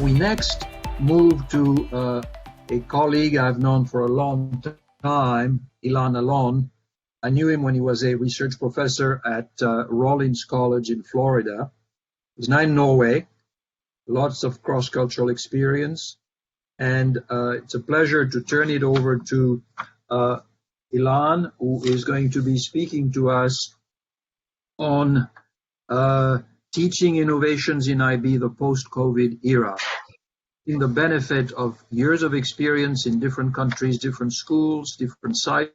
We next move to a colleague I've known for a long time, Ilan Alon. I knew him when he was a research professor at Rollins College in Florida. He's now in Norway, lots of cross-cultural experience. And it's a pleasure to turn it over to Ilan, who is going to be speaking to us on teaching innovations in IB, the post-COVID era, in the benefit of years of experience in different countries, different schools, different size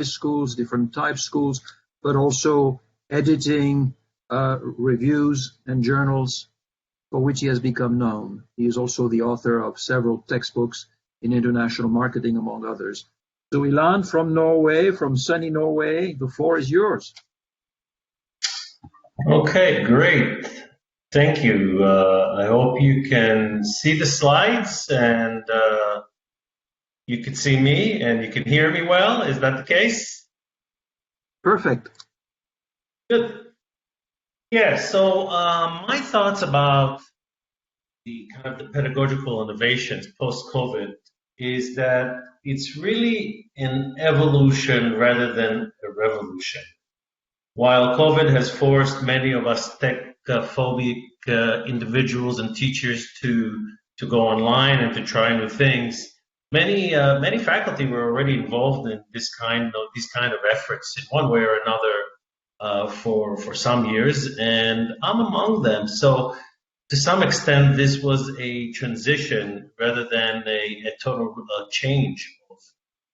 schools, different type schools, but also editing reviews and journals for which he has become known. He is also the author of several textbooks in international marketing, among others. So Ilan from Norway, from sunny Norway, the floor is yours. Okay, great. Thank you. I hope you can see the slides and you can see me and you can hear me well. Is that the case? Perfect. Good. Yeah, so my thoughts about the kind of the pedagogical innovations post-COVID is that it's really an evolution rather than a revolution. While COVID has forced many of us tech-phobic individuals and teachers to go online and to try new things, many faculty were already involved in these kind of efforts in one way or another for some years, and I'm among them. So to some extent, this was a transition rather than a total change of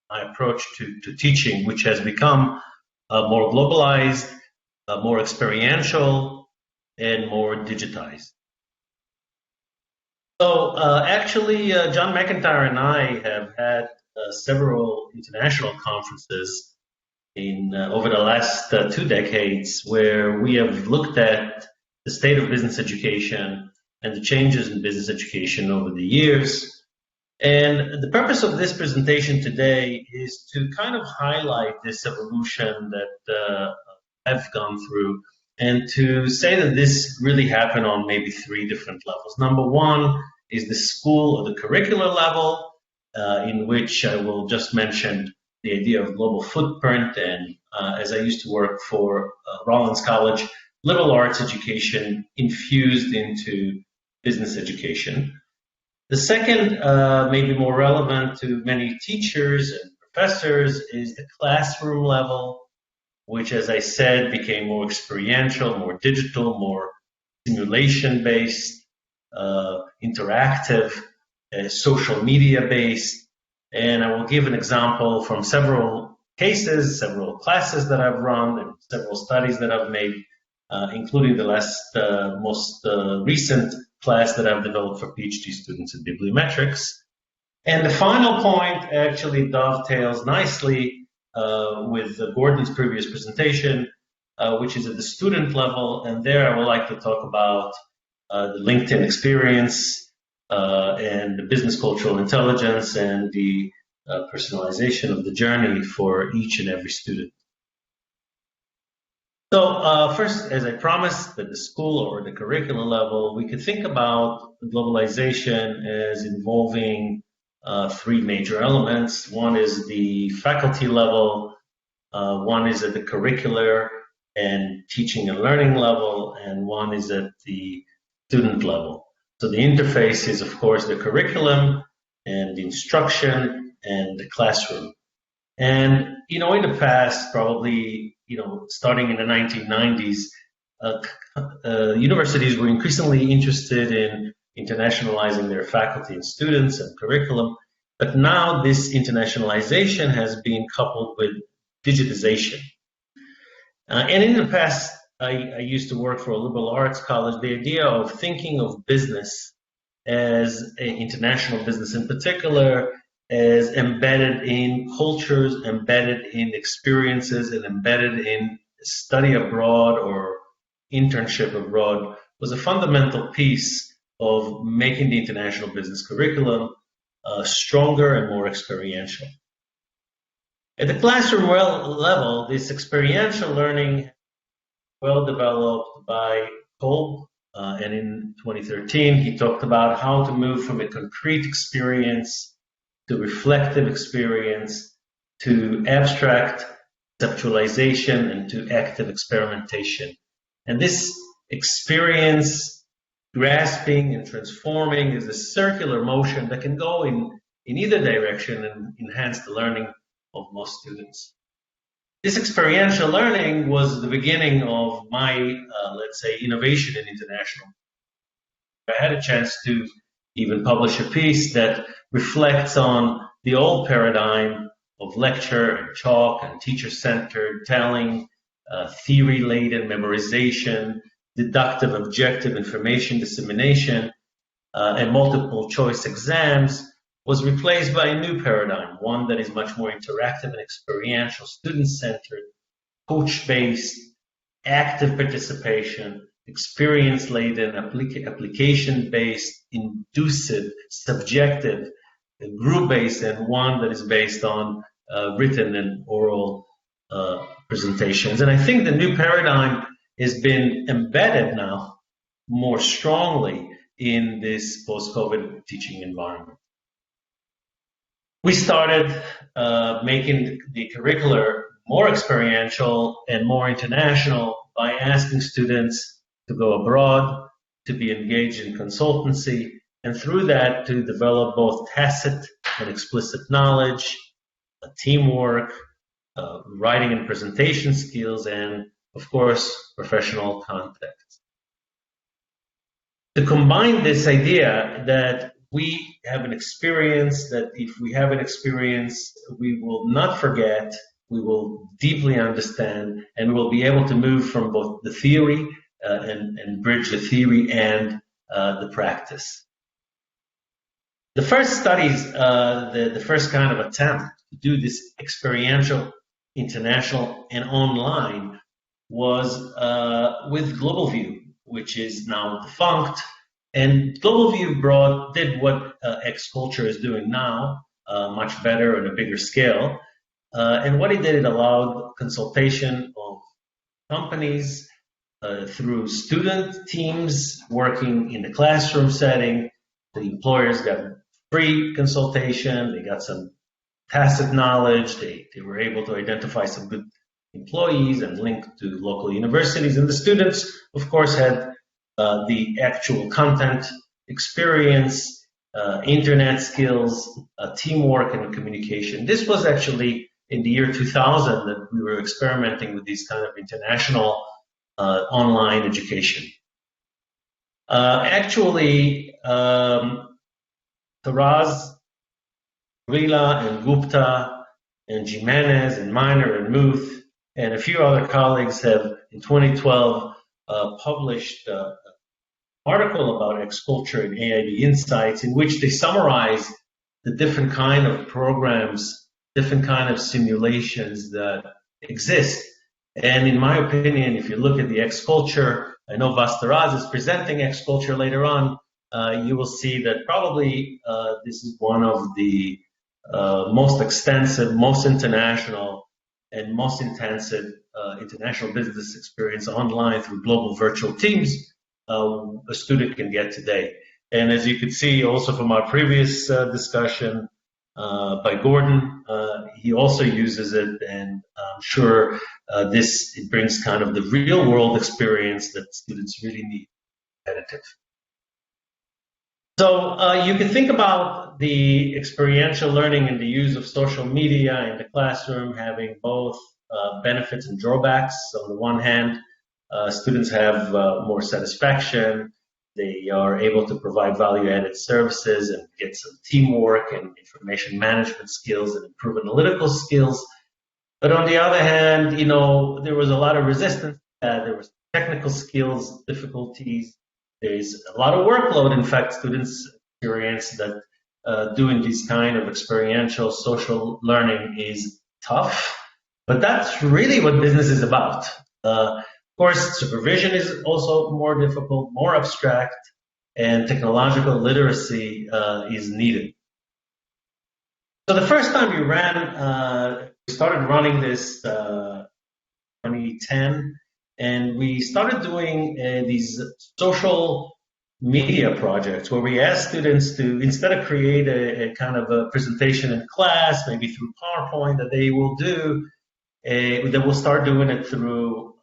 my approach to teaching, which has become more globalized, more experiential, and more digitized. So actually, John McIntyre and I have had several international conferences in over the last 2 decades where we have looked at the state of business education and the changes in business education over the years. And the purpose of this presentation today is to kind of highlight this evolution that I've gone through and to say that this really happened on maybe 3 different levels. Number one is the school or the curricular level, in which I will just mention the idea of global footprint. And as I used to work for Rollins College, liberal arts education infused into business education. The second, maybe more relevant to many teachers and professors, is the classroom level, which, as I said, became more experiential, more digital, more simulation-based, interactive, social media-based. And I will give an example from several cases, several classes that I've run, and several studies that I've made, including the most recent class that I've developed for PhD students in bibliometrics. And the final point actually dovetails nicely with Gordon's previous presentation, which is at the student level. And there I would like to talk about the LinkedIn experience and the business cultural intelligence and the personalization of the journey for each and every student. So first, as I promised, at the school or the curricular level, we could think about globalization as involving 3 major elements. One is the faculty level, one is at the curricular and teaching and learning level, and one is at the student level. So the interface is, of course, the curriculum and the instruction and the classroom. And, in the past, probably, starting in the 1990s, universities were increasingly interested in internationalizing their faculty and students and curriculum. But now this internationalization has been coupled with digitization. And in the past, I used to work for a liberal arts college. The idea of thinking of business as international business in particular, as embedded in cultures, embedded in experiences, and embedded in study abroad or internship abroad, was a fundamental piece of making the international business curriculum stronger and more experiential. At the classroom level, this experiential learning well developed by Kolb And in 2013, he talked about how to move from a concrete experience to reflective experience to abstract conceptualization and to active experimentation. And this experience grasping and transforming is a circular motion that can go in either direction and enhance the learning of most students. This experiential learning was the beginning of my, let's say, innovation in international. I had a chance to even publish a piece that reflects on the old paradigm of lecture and chalk and teacher-centered telling, theory-laden memorization, deductive objective information dissemination, and multiple choice exams, was replaced by a new paradigm, one that is much more interactive and experiential, student-centered, coach-based, active participation, experience-laden, application-based, inducive, subjective, group-based, and one that is based on written and oral presentations. And I think the new paradigm has been embedded now more strongly in this post-COVID teaching environment. We started making the curricular more experiential and more international by asking students to go abroad, to be engaged in consultancy, and through that to develop both tacit and explicit knowledge, teamwork, writing and presentation skills, and of course, professional context. To combine this idea that we have an experience, that if we have an experience, we will not forget, we will deeply understand, and we will be able to move from both the theory and bridge the theory and the practice. The first studies, the first kind of attempt to do this experiential, international, and online was with Global View, which is now defunct. And Global View did what X-Culture is doing now, much better on a bigger scale. And what it did, it allowed consultation of companies through student teams working in the classroom setting. The employers got free consultation, they got some tacit knowledge, they were able to identify some good employees and link to local universities. And the students, of course, had the actual content, experience, internet skills, teamwork, and communication. This was actually in the year 2000 that we were experimenting with these kind of international online education. Actually, Taraz, Rila, and Gupta, and Jimenez, and Miner, and Muth, and a few other colleagues have, in 2012, published an article about X-Culture and AIB Insights, in which they summarize the different kind of programs, different kind of simulations that exist. And in my opinion, if you look at the X-Culture, I know Vastaraz is presenting X-Culture later on, you will see that probably this is one of the most extensive, most international, and most intensive international business experience online through global virtual teams a student can get today. And as you can see also from our previous discussion by Gordon, he also uses it, and I'm sure it brings kind of the real world experience that students really need. Competitive. So you can think about the experiential learning and the use of social media in the classroom having both benefits and drawbacks. So on the one hand, students have more satisfaction. They are able to provide value-added services and get some teamwork and information management skills and improve analytical skills. But on the other hand, there was a lot of resistance. There was technical skills difficulties. There's a lot of workload. In fact, students experience that doing this kind of experiential social learning is tough. But that's really what business is about. Of course, supervision is also more difficult, more abstract, and technological literacy is needed. So the first time we started running this 2010, And we started doing these social media projects where we asked students to, instead of create a kind of a presentation in class, maybe through PowerPoint, that they will do, that we'll start doing it through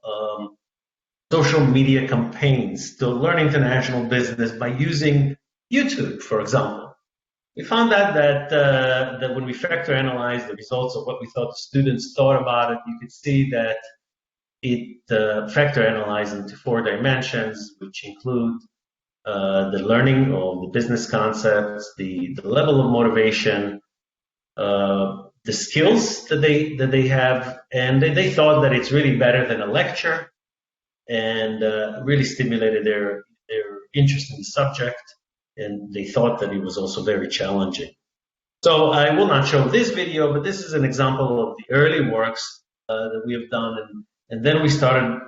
social media campaigns to learn international business by using YouTube, for example. We found out that when we factor analyzed the results of what we thought the students thought about it, you could see that it factor analyzed into 4 dimensions, which include the learning of the business concepts, the level of motivation, the skills that they have, and they thought that it's really better than a lecture, and really stimulated their interest in the subject, and they thought that it was also very challenging. So I will not show this video, but this is an example of the early works that we have done, and then we started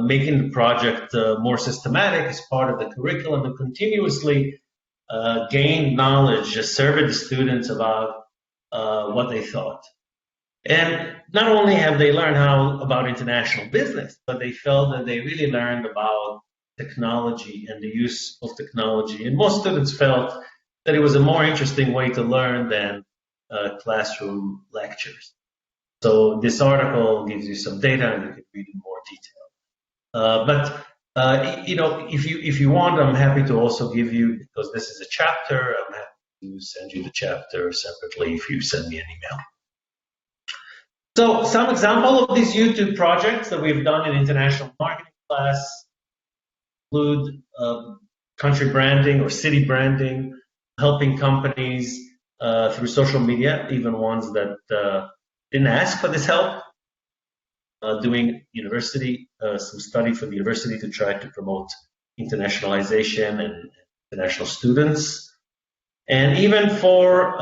making the project more systematic as part of the curriculum, and continuously gained knowledge, just surveyed the students about what they thought. And not only have they learned about international business, but they felt that they really learned about technology and the use of technology. And most students felt that it was a more interesting way to learn than classroom lectures. So this article gives you some data, and you can read in more detail. But you know, if you want, I'm happy to also give you, because this is a chapter, I'm happy to send you the chapter separately if you send me an email. So some example of these YouTube projects that we've done in international marketing class include country branding or city branding, helping companies through social media, even ones that didn't ask for this help, doing university, some study for the university to try to promote internationalization and international students. And even for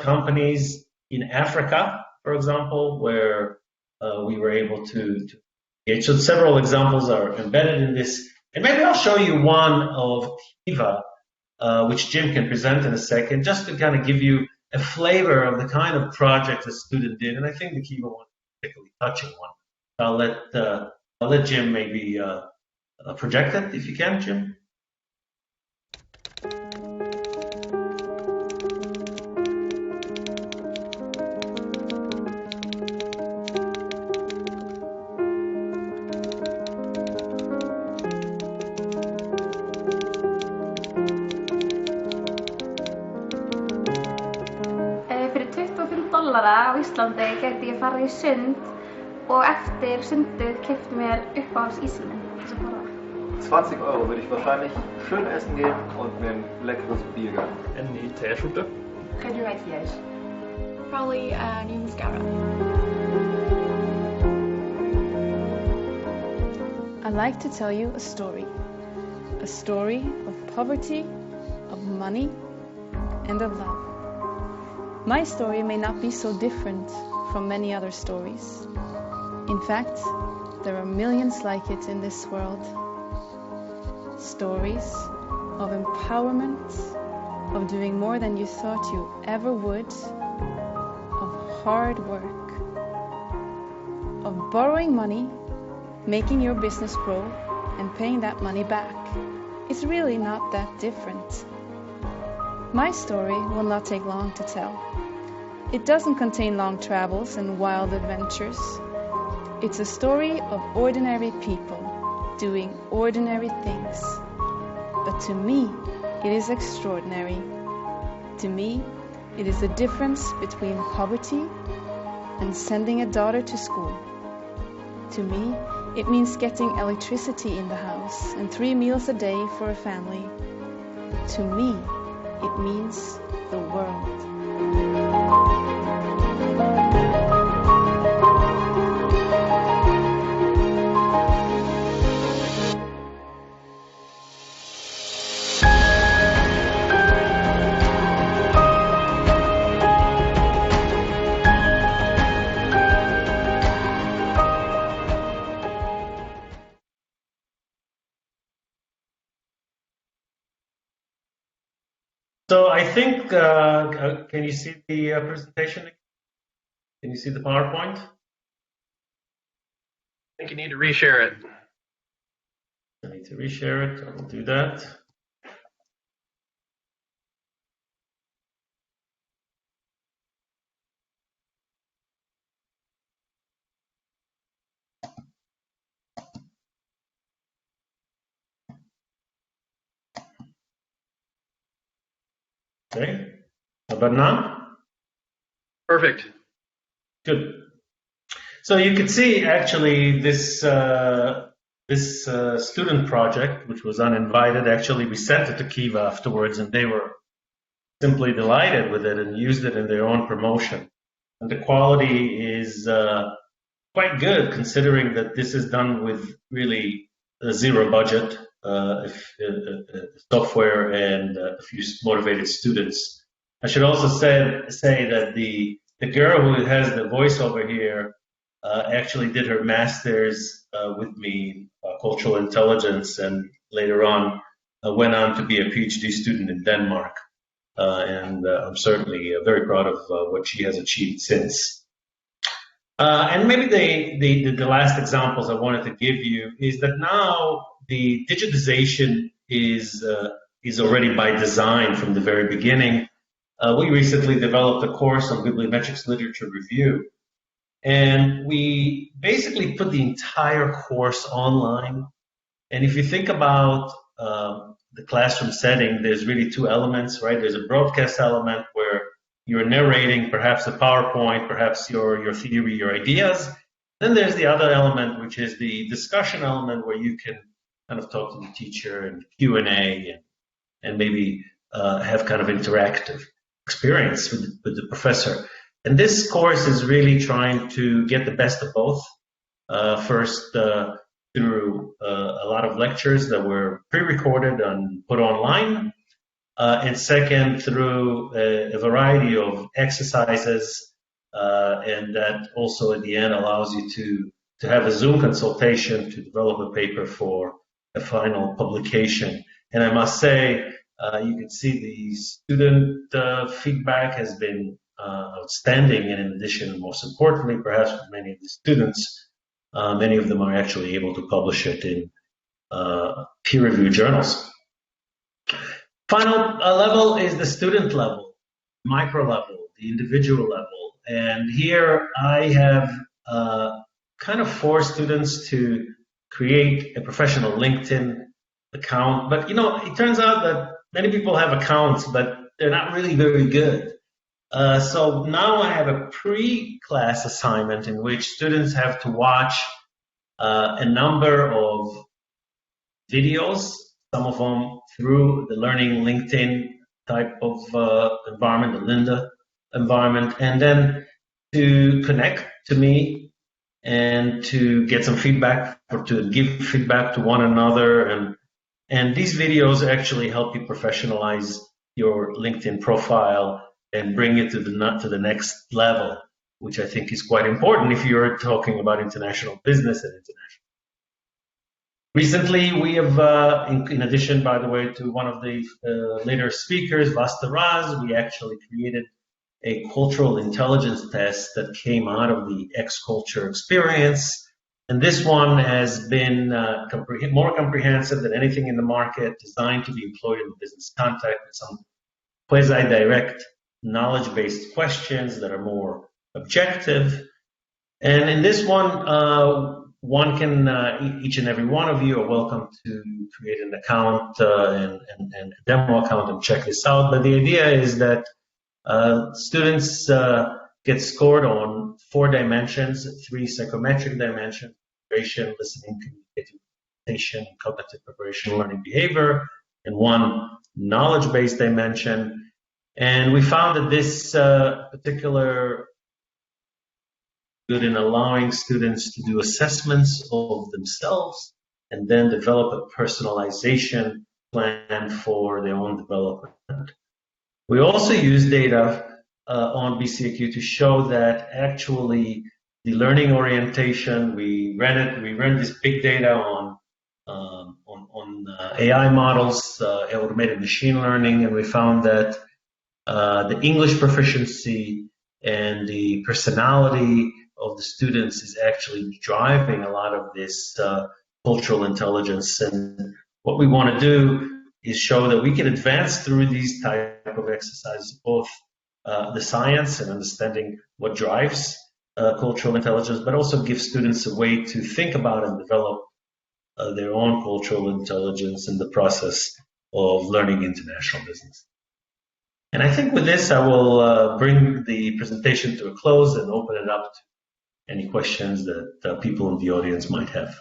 companies in Africa, for example, where we were able to engage. So several examples are embedded in this. And maybe I'll show you one of Kiva, which Jim can present in a second, just to kind of give you a flavor of the kind of project the student did. And I think the Kiva one is a particularly touching one. I'll let Jim maybe project it, if you can, Jim. Á Íslandi gæti ég farið í sund og eftir sundið keypti mér uppáhalds ísinn minn til að borða. 20 € würde ich wahrscheinlich schön essen gehen und mir ein leckeres Bier gönnen. En ny t-skjorte. Geen maquillage. Probably a new mascara. I'd like to tell you a story of poverty, of money, and of love. My story may not be so different from many other stories. In fact, there are millions like it in this world. Stories of empowerment, of doing more than you thought you ever would, of hard work, of borrowing money, making your business grow, and paying that money back. It's really not that different. My story will not take long to tell. It doesn't contain long travels and wild adventures. It's a story of ordinary people doing ordinary things. But to me, it is extraordinary. To me, it is the difference between poverty and sending a daughter to school. To me, it means getting electricity in the house and 3 meals a day for a family. To me, it means the world. So I think, can you see the presentation? Can you see the PowerPoint? I think you need to reshare it. need to reshare it. I will do that. Okay, how about now? Perfect. Good. So you can see actually this student project, which was uninvited, actually we sent it to Kiva afterwards, and they were simply delighted with it and used it in their own promotion. And the quality is quite good, considering that this is done with really zero budget, software, and a few motivated students. I should also say that the girl who has the voiceover here actually did her master's with me, cultural intelligence, and later on went on to be a PhD student in Denmark. And I'm certainly very proud of what she has achieved since. And maybe the last examples I wanted to give you is that now the digitization is already by design from the very beginning. We recently developed a course on bibliometrics literature review, and we basically put the entire course online. And if you think about the classroom setting, there's really two elements, right? There's a broadcast element where you're narrating perhaps a PowerPoint, perhaps your theory, your ideas. Then there's the other element, which is the discussion element, where you can kind of talk to the teacher and Q&A and maybe have kind of interactive experience with the professor. And this course is really trying to get the best of both. First, through a lot of lectures that were pre-recorded and put online, and second, through a variety of exercises, and that also at the end allows you to have a Zoom consultation to develop a paper for a final publication. And I must say, you can see the student feedback has been outstanding, and in addition, most importantly, perhaps for many of the students, many of them are actually able to publish it in peer-reviewed journals. Final level is the student level, micro level, the individual level. And here I have kind of forced students to create a professional LinkedIn account. But, you know, it turns out that many people have accounts, but they're not really very good. So now I have a pre-class assignment in which students have to watch a number of videos, some of them through the Learning LinkedIn type of environment, the Lynda environment, and then to connect to me and to get some feedback or to give feedback to one another. And these videos actually help you professionalize your LinkedIn profile and bring it to the next level, which I think is quite important if you're talking about international business and international. Recently, we have, in addition, by the way, to one of the later speakers, Vasta Raz, we actually created a cultural intelligence test that came out of the X-Culture experience. And this one has been more comprehensive than anything in the market, designed to be employed in the business context with some quasi-direct knowledge-based questions that are more objective. And in this one, one can, each and every one of you are welcome to create an account and a demo account and check this out. But the idea is that students get scored on 4 dimensions, 3 psychometric dimensions: preparation, listening, communication, cognitive preparation, learning behavior, and 1 knowledge-based dimension. And we found that this particular good in allowing students to do assessments of themselves and then develop a personalization plan for their own development. We also use data on BCAQ to show that actually the learning orientation, we ran this big data on AI models, automated machine learning, and we found that the English proficiency and the personality of the students is actually driving a lot of this cultural intelligence. And what we want to do is show that we can advance through these type of exercises, both the science and understanding what drives cultural intelligence, but also give students a way to think about and develop their own cultural intelligence in the process of learning international business. And I think with this, I will bring the presentation to a close and open it up to any questions that people in the audience might have.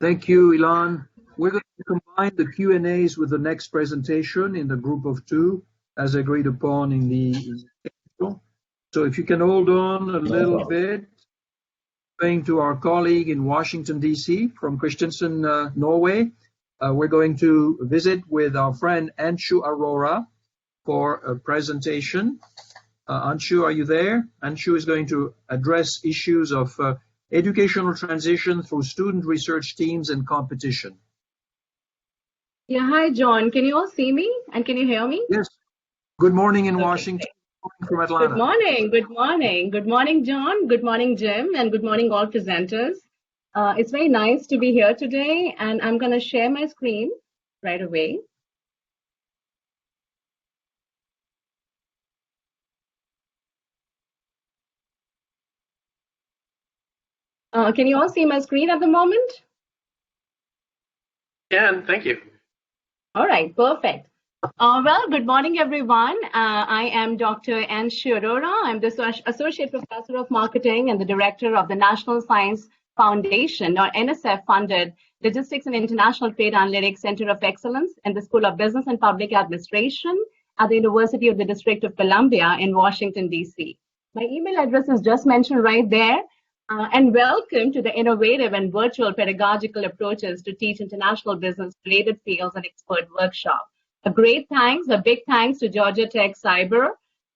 Thank you, Ilan. We're going to combine the Q&As with the next presentation in the group of two, as agreed upon in the schedule. So if you can hold on a little bit, going to our colleague in Washington, D.C. from Kristiansand, Norway. We're going to visit with our friend Anshu Arora for a presentation. Anshu, are you there? Anshu is going to address issues of educational transition through student research teams and competition. Yeah, hi, John. Can you all see me and can you hear me? Yes. Good morning in Washington. From Atlanta. Good morning. Good morning. Good morning, John. Good morning, Jim. And good morning, all presenters. It's very nice to be here today, and I'm going to share my screen right away. Can you all see my screen at the moment? Yeah, thank you. All right, perfect. Well, good morning, everyone. I am Dr. Anshu Arora. I'm the Associate Professor of Marketing and the Director of the National Science Foundation, or NSF-funded Logistics and International Trade Analytics Center of Excellence in the School of Business and Public Administration at the University of the District of Columbia in Washington, D.C. My email address is just mentioned right there. And welcome to the innovative and virtual pedagogical approaches to teach international business-related fields and expert workshop. A big thanks to Georgia Tech CIBER,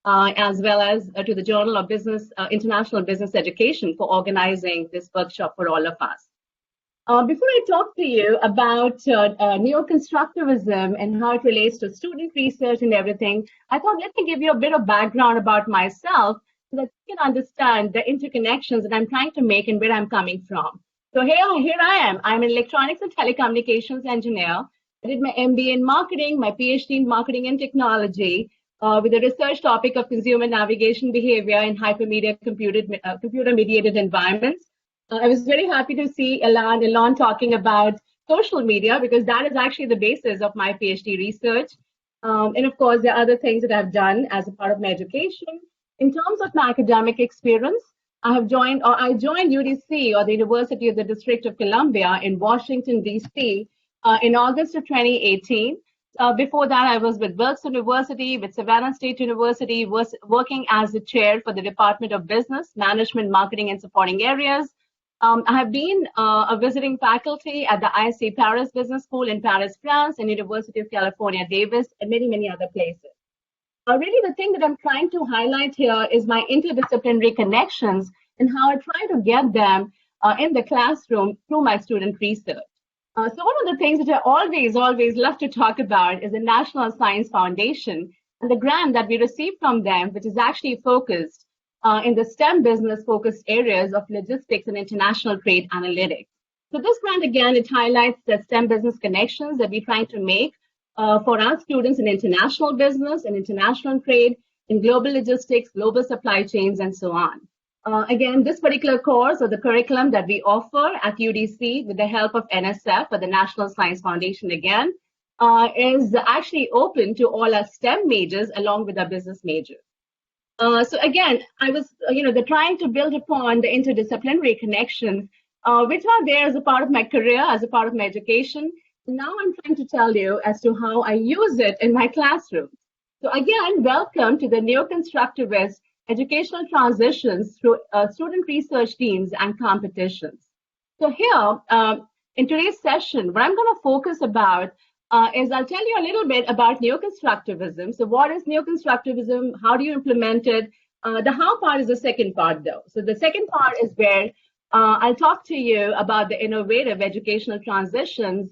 as well as to the Journal of Business, International Business Education for organizing this workshop for all of us. Before I talk to you about Neo-Constructivism and how it relates to student research and everything, I thought let me give you a bit of background about myself so that you can understand the interconnections that I'm trying to make and where I'm coming from. So here I am. I'm an electronics and telecommunications engineer. I did my MBA in marketing, my PhD in marketing and technology, with a research topic of consumer navigation behavior in hypermedia computer-mediated environments. I was very happy to see Alon talking about social media because that is actually the basis of my PhD research. And of course, there are other things that I've done as a part of my education. In terms of my academic experience, I joined UDC, or the University of the District of Columbia in Washington, D.C., in August of 2018. Before that, I was with Wilkes University, with Savannah State University, working as the chair for the Department of Business, Management, Marketing, and Supporting Areas. I have been a visiting faculty at the ISC Paris Business School in Paris, France, and University of California, Davis, and many, many other places. Really, the thing that I'm trying to highlight here is my interdisciplinary connections and how I try to get them in the classroom through my student research. So one of the things that I always love to talk about is the National Science Foundation and the grant that we received from them, which is actually focused in the STEM business-focused areas of logistics and international trade analytics. So this grant, again, it highlights the STEM business connections that we're trying to make for our students in international business and international trade, in global logistics, global supply chains, and so on. Again, this particular course or the curriculum that we offer at UDC with the help of NSF, or the National Science Foundation again, is actually open to all our STEM majors along with our business majors. So again, I was, trying to build upon the interdisciplinary connections, which are there as a part of my career, as a part of my education. Now I'm trying to tell you as to how I use it in my classroom. So again, welcome to the Neo-Constructivist educational transitions through student research teams and competitions. So here, in today's session, what I'm going to focus about is I'll tell you a little bit about Neo-Constructivism. So what is Neo-Constructivism? How do you implement it? The how part is the second part, though. So the second part is where I'll talk to you about the innovative educational transitions,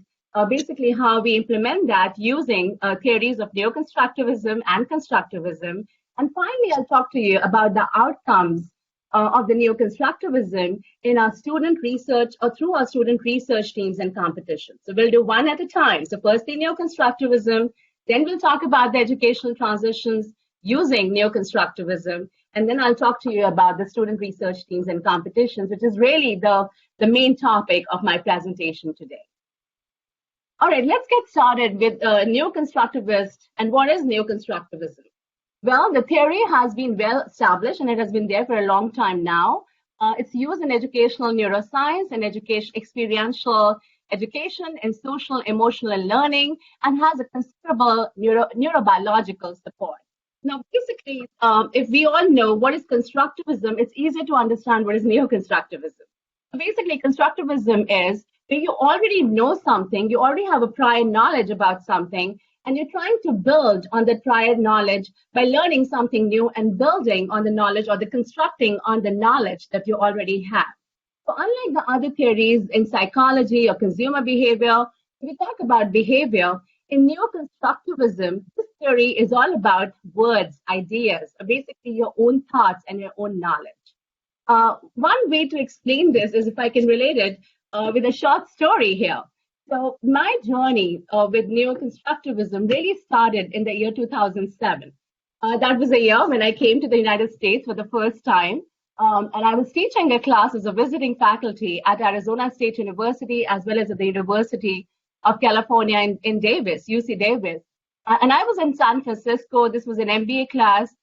basically how we implement that using theories of Neo-Constructivism and Constructivism. And finally, I'll talk to you about the outcomes of the Neo-Constructivism in our student research or through our student research teams and competitions. So we'll do one at a time. So first the Neo-Constructivism, then we'll talk about the educational transitions using Neo-Constructivism, and then I'll talk to you about the student research teams and competitions, which is really the main topic of my presentation today. All right, let's get started with Neo-Constructivist and what is Neo-Constructivism? Well, the theory has been well established and it has been there for a long time now. It's used in educational neuroscience and experiential education and social emotional learning, and has a considerable neurobiological support. Now, basically, if we all know what is constructivism, it's easier to understand what is neo-constructivism. Basically, constructivism is where you already know something, you already have a prior knowledge about something, and you're trying to build on the prior knowledge by learning something new and building on the knowledge or the constructing on the knowledge that you already have. So unlike the other theories in psychology or consumer behavior, if we talk about behavior, in neo-constructivism, this theory is all about words, ideas, basically your own thoughts and your own knowledge. One way to explain this is if I can relate it with a short story here. So my journey with neo-constructivism really started in the year 2007. That was a year when I came to the United States for the first time. And I was teaching a class as a visiting faculty at Arizona State University, as well as at the University of California in Davis, UC Davis. And I was in San Francisco. This was an MBA class.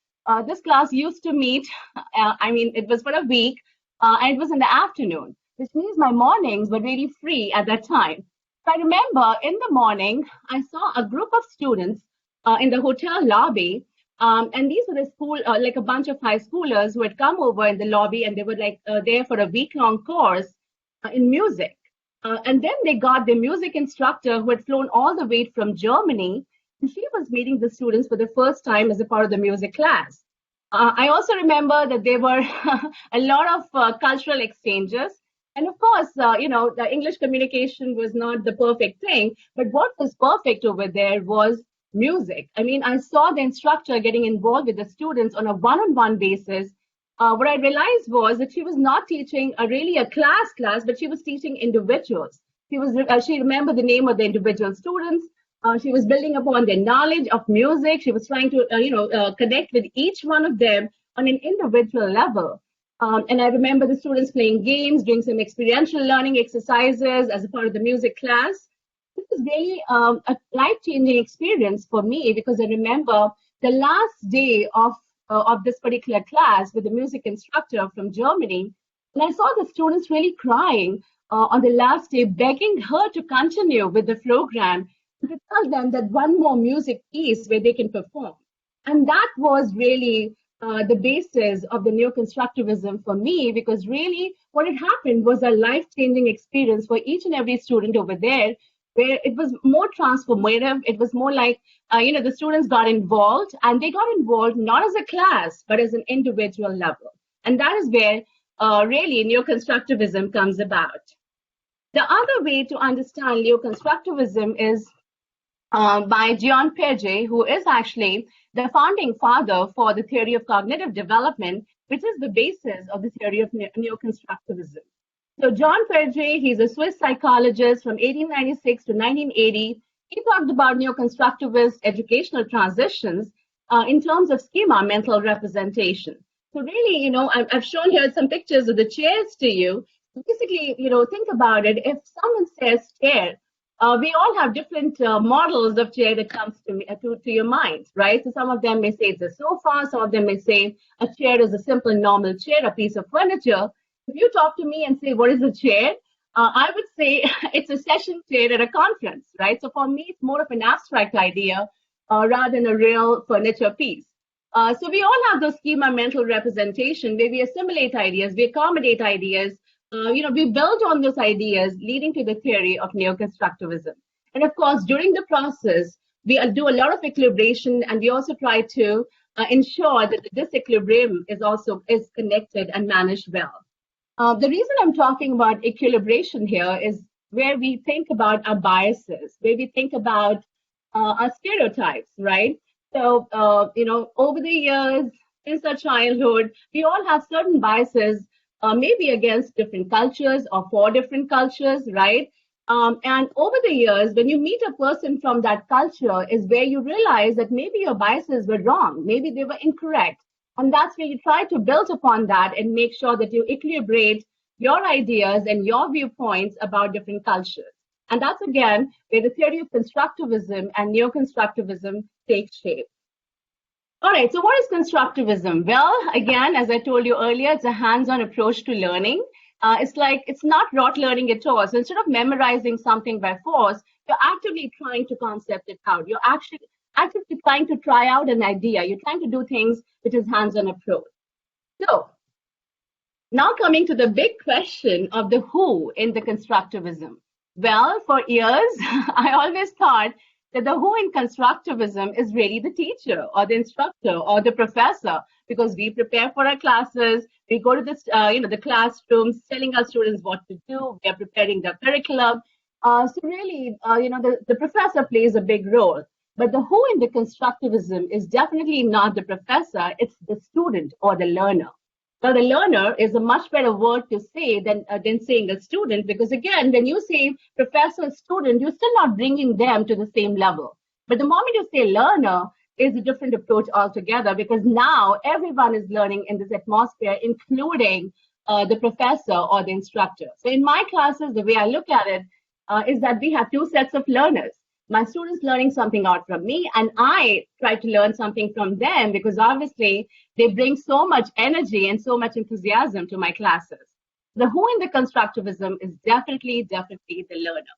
This class used to meet, it was for a week, and it was in the afternoon, which means my mornings were really free at that time. I remember in the morning, I saw a group of students in the hotel lobby, and these were the school, like a bunch of high schoolers who had come over in the lobby, and they were like there for a week-long course in music. And then they got their music instructor who had flown all the way from Germany, and she was meeting the students for the first time as a part of the music class. I also remember that there were a lot of cultural exchanges. And of course, the English communication was not the perfect thing, but what was perfect over there was music. I saw the instructor getting involved with the students on a one-on-one basis. What I realized was that she was not teaching really a class, but she was teaching individuals. She remembered the name of the individual students. She was building upon their knowledge of music. She was trying to, connect with each one of them on an individual level. And I remember the students playing games, doing some experiential learning exercises as a part of the music class. This was really a life-changing experience for me because I remember the last day of this particular class with the music instructor from Germany, and I saw the students really crying on the last day, begging her to continue with the program and to tell them that one more music piece where they can perform. And that was really the basis of the neo-constructivism for me, because really what had happened was a life-changing experience for each and every student over there, where it was more transformative. It was more like, the students got involved, and they got involved not as a class, but as an individual level. And that is where really neo-constructivism comes about. The other way to understand neo-constructivism is by John Piaget, who is actually the founding father for the theory of cognitive development, which is the basis of the theory of neo-constructivism. So John Piaget, he's a Swiss psychologist from 1896 to 1980. He talked about neo-constructivist educational transitions in terms of schema mental representation. So really, I've shown here some pictures of the chairs to you. Basically, think about it. If someone says chair, we all have different models of chair that comes to your mind, right? So some of them may say it's a sofa, some of them may say a chair is a simple normal chair, a piece of furniture. If you talk to me and say, what is a chair? I would say it's a session chair at a conference, right? So for me, it's more of an abstract idea rather than a real furniture piece. So we all have those schema mental representation where we assimilate ideas, we accommodate ideas, we build on those ideas leading to the theory of neo-constructivism. And of course, during the process, we do a lot of equilibration, and we also try to ensure that the disequilibrium is connected and managed well. The reason I'm talking about equilibration here is where we think about our biases, where we think about our stereotypes, right? So, over the years, since our childhood, we all have certain biases, maybe against different cultures or for different cultures, right? And over the years, when you meet a person from that culture, is where you realize that maybe your biases were wrong, maybe they were incorrect. And that's where you try to build upon that and make sure that you equilibrate your ideas and your viewpoints about different cultures. And that's, again, where the theory of constructivism and neo-constructivism takes shape. All right, so what is constructivism? Well, again, as I told you earlier, it's a hands-on approach to learning. It's not rote learning at all. So instead of memorizing something by force, you're actively trying to concept it out. You're actually actively trying to try out an idea. You're trying to do things which is hands-on approach. So now coming to the big question of the who in the constructivism. Well, for years, I always thought that the who in constructivism is really the teacher or the instructor or the professor, because we prepare for our classes, we go to the classrooms telling our students what to do, we are preparing the curriculum. So really, the professor plays a big role. But the who in the constructivism is definitely not the professor, it's the student or the learner. Now, the learner is a much better word to say than saying a student, because again, when you say professor, student, you're still not bringing them to the same level. But the moment you say learner, is a different approach altogether, because now everyone is learning in this atmosphere, including the professor or the instructor. So in my classes, the way I look at it is that we have two sets of learners. My students learning something out from me, and I try to learn something from them, because obviously they bring so much energy and so much enthusiasm to my classes. The who in the constructivism is definitely the learner.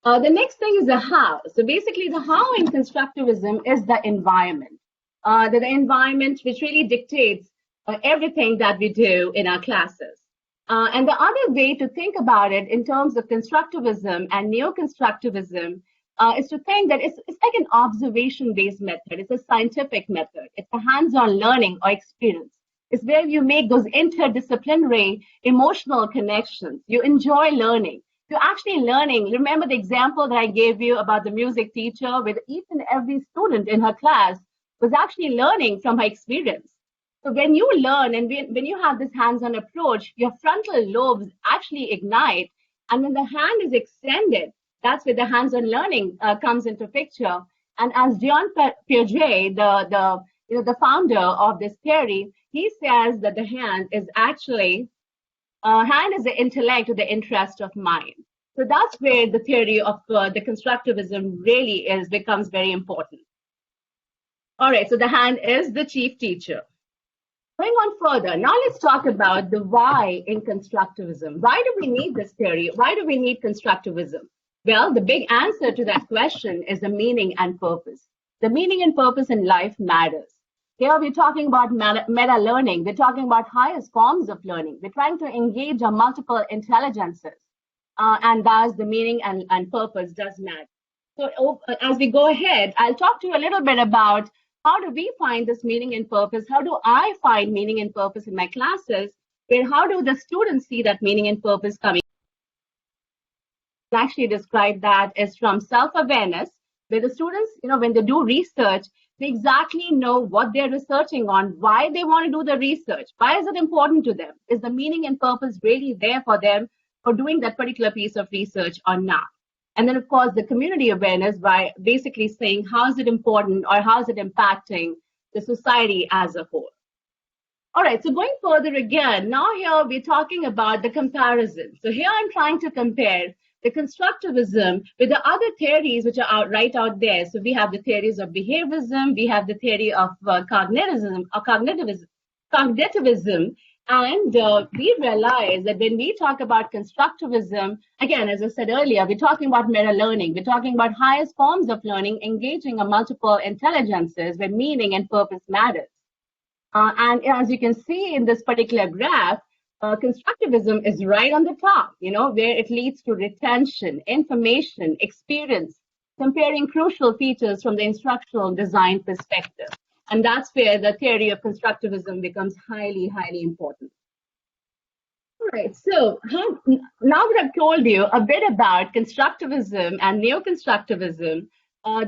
The next thing is the how. So basically the how in constructivism is the environment. The environment which really dictates everything that we do in our classes. And the other way to think about it in terms of constructivism and neo-constructivism is to think that it's like an observation-based method. It's a scientific method. It's a hands-on learning or experience. It's where you make those interdisciplinary emotional connections. You enjoy learning. You're actually learning. Remember the example that I gave you about the music teacher, where each and every student in her class was actually learning from her experience. So when you learn and when you have this hands-on approach, your frontal lobes actually ignite. And when the hand is extended, that's where the hands-on learning comes into picture. And as Jean Piaget, the founder of this theory, he says that the hand is actually hand is the intellect or the interest of mind. So that's where the theory of the constructivism really becomes very important. All right, so the hand is the chief teacher. Going on further, now let's talk about the why in constructivism. Why do we need this theory? Why do we need constructivism? Well, the big answer to that question is the meaning and purpose. The meaning and purpose in life matters. Here we're talking about meta learning. We're talking about highest forms of learning. We're trying to engage our multiple intelligences. And thus the meaning and purpose does matter. So as we go ahead, I'll talk to you a little bit about how do we find this meaning and purpose? How do I find meaning and purpose in my classes? How do the students see that meaning and purpose coming? Actually describe that as from self-awareness, where the students, when they do research, they exactly know what they're researching on, why they want to do the research, why is it important to them? Is the meaning and purpose really there for them for doing that particular piece of research or not? And then, of course, the community awareness by basically saying how is it important or how is it impacting the society as a whole. All right, so going further again, now here we're talking about the comparison. So here I'm trying to compare the constructivism with the other theories which are right out there. So we have the theories of behaviorism, we have the theory of cognitivism, and we realize that when we talk about constructivism, again, as I said earlier, we're talking about meta learning. We're talking about highest forms of learning, engaging a multiple intelligences where meaning and purpose matters. And as you can see in this particular graph, constructivism is right on the top, where it leads to retention, information, experience, comparing crucial features from the instructional design perspective. And that's where the theory of constructivism becomes highly, highly important. All right, so now that I've told you a bit about constructivism and neo-constructivism,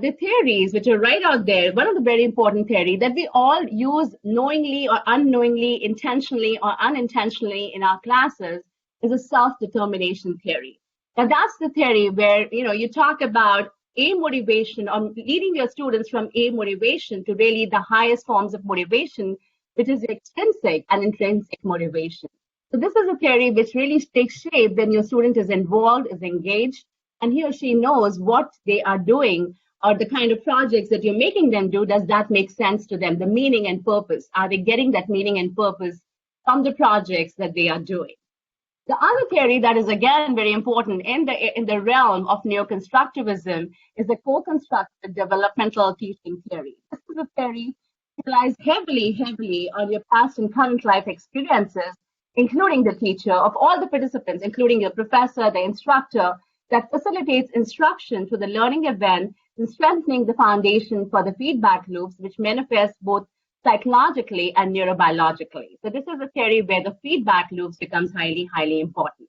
the theories which are right out there, one of the very important theory that we all use knowingly or unknowingly, intentionally or unintentionally in our classes is a self-determination theory. Now that's the theory where, you talk about A motivation, or leading your students from A motivation to really the highest forms of motivation, which is extrinsic and intrinsic motivation. So this is a theory which really takes shape when your student is involved, is engaged, and he or she knows what they are doing or the kind of projects that you're making them do. Does that make sense to them? The meaning and purpose. Are they getting that meaning and purpose from the projects that they are doing? The other theory that is again very important in the realm of neo-constructivism is the co-constructive developmental teaching theory. This is a theory that relies heavily on your past and current life experiences, including the teacher, of all the participants, including your professor, the instructor, that facilitates instruction to the learning event and strengthening the foundation for the feedback loops, which manifest both psychologically and neurobiologically. So this is a theory where the feedback loops becomes highly important.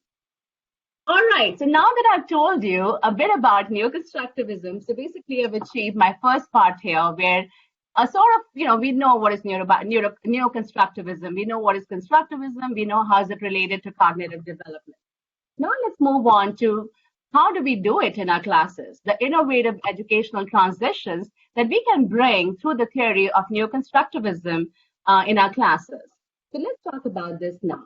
All right, so now that I've told you a bit about neo-constructivism, so basically I've achieved my first part here where we know what is neo-constructivism, we know what is constructivism, we know how is it related to cognitive development. Now let's move on to how do we do it in our classes, the innovative educational transitions that we can bring through the theory of neo-constructivism in our classes. So let's talk about this now.